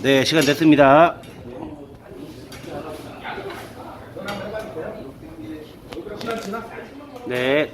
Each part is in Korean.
네, 시간 됐습니다. 네.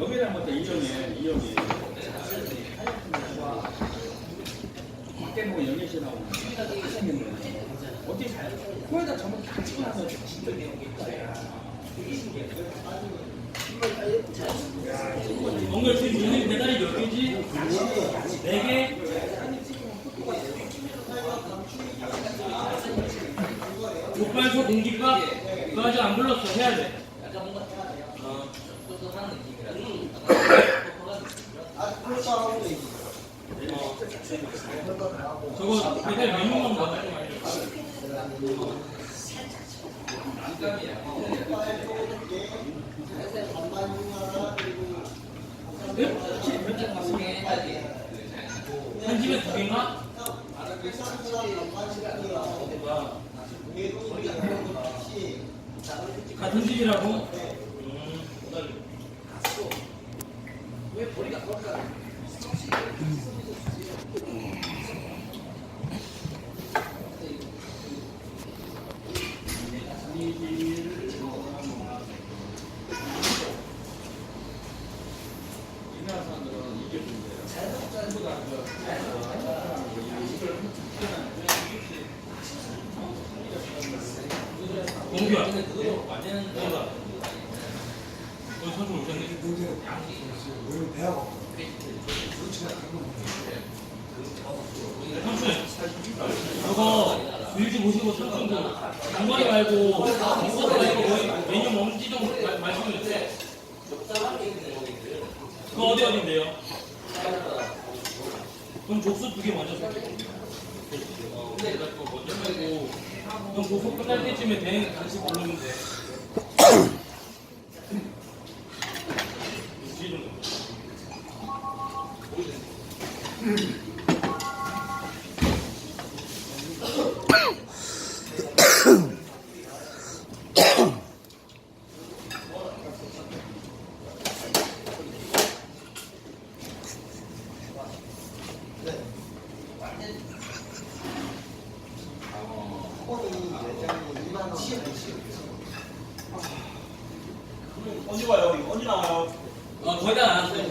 여기랑 맞다 이형이 밖에 보고 영예씨 나오고 생겼네. 어떻게 잘 코에다 전부 다 치고 나서 진짜 뭔가 지금 유닛 메달이 몇 개지? 4개? 족발소 공깃밥? 그거 아직 안 불렀어. 해야 돼. 저거 메달 메뉴만 봐. 한 집에 2개인가? 같은 집이라고? 왜 머리가 그럴까? 공규야. 공규야. 너 선수 오셨네. 삼촌, 저거 일찍 오시고 삼촌도 장거리 말고 이거 말고 메뉴 뭔지 좀 말씀해 주세요. 그거 어디인데요? 그럼 족수 2개 먼저 살게요. 근데 그거 먼저 살고 그럼 고소 끝날 때쯤에 대행 같이 부르면 돼. 언제 와요? 언제 나와요? 거의 다 나왔어요.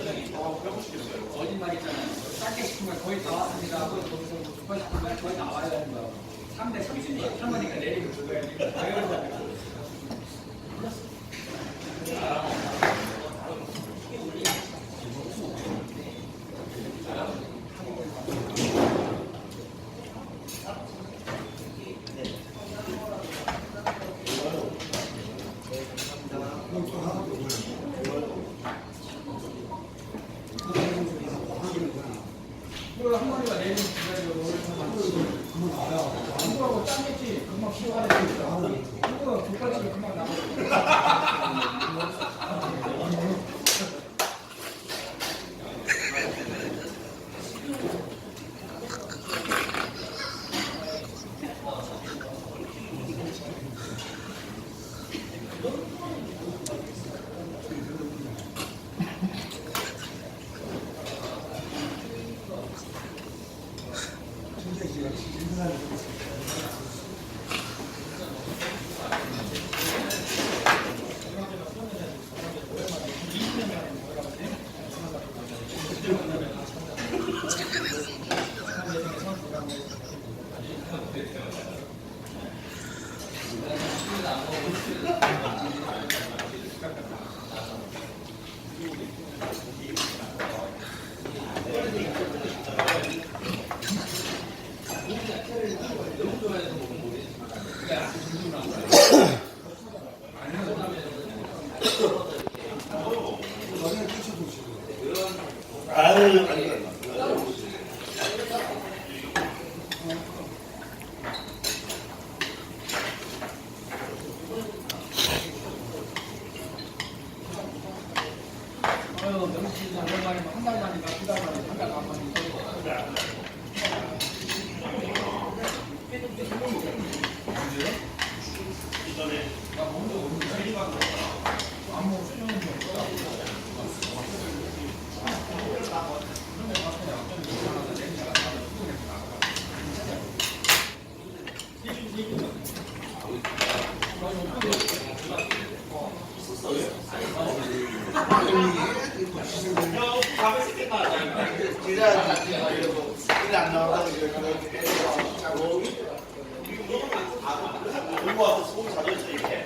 거짓말이잖아요. 짧게 시키면 거의 다 왔습니다 하고 거기서 두번 시키면 거의 다 와야 되는 거예요. 330분 할머니가 내리고 죽어야지. 한 마리가 내리면 기다려. 금방 나와요. 한국하고 짱겠지. 금방 키워가야 되니까. 한국하고 족발집이 금방 나와요. 명시 오랜만에 한달 만인가 두 달 만에 한달 만에 공부와서 속이 젖어있어 이게.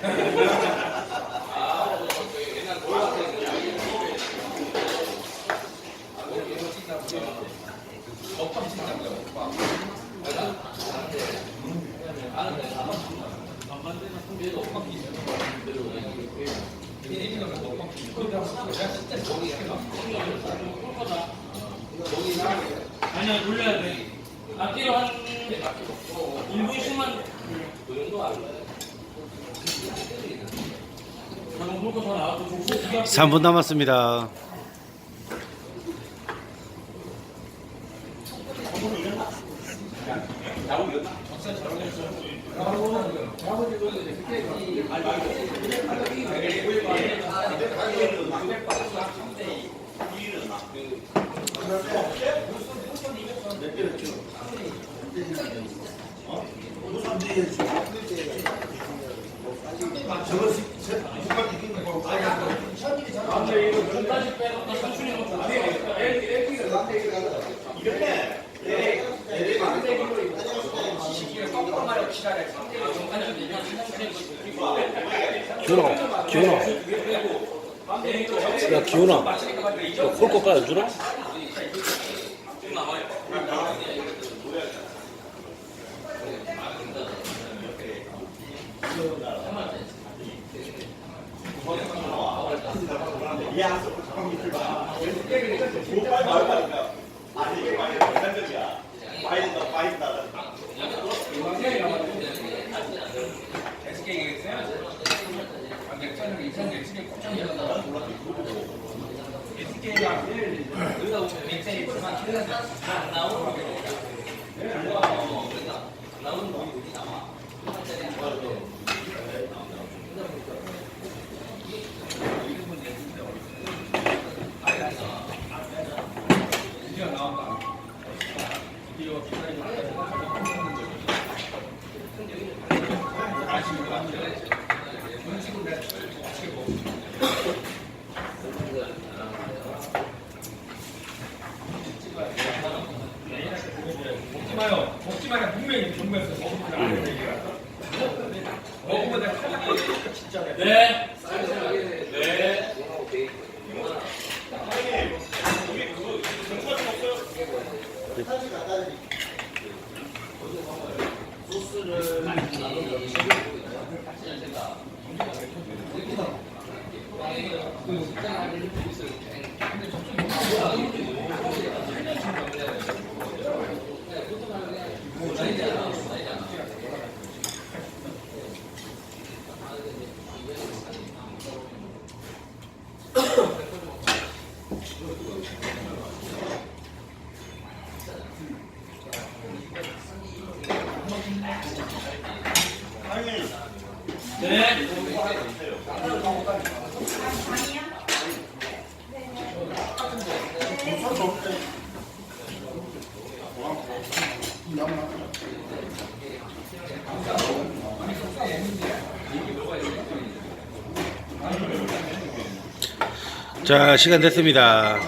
아니야, 돌려야 돼. 앞뒤로 한 1분씩만 그 정도 안 돼. 그럼 물고 더 나와도 좋고 3분 남았습니다. 기훈아. 야, 기훈아. 너 콜것 깔아주라? 이게 많이 정상적이야. 많이 나다. SK 얘기했어요? 맥주는 이상하게 SK 곱창 먹는다. SK가 맥주에 그만 키우는데 안 나오는 드디어 나온다. 드디어 먹지 마요. 먹지 마요. 분명히 정부에서 먹으면 안 돼. 먹으면 내가 탈락해. 진짜. 네. 네. 네. 네. 자, 시간 됐습니다.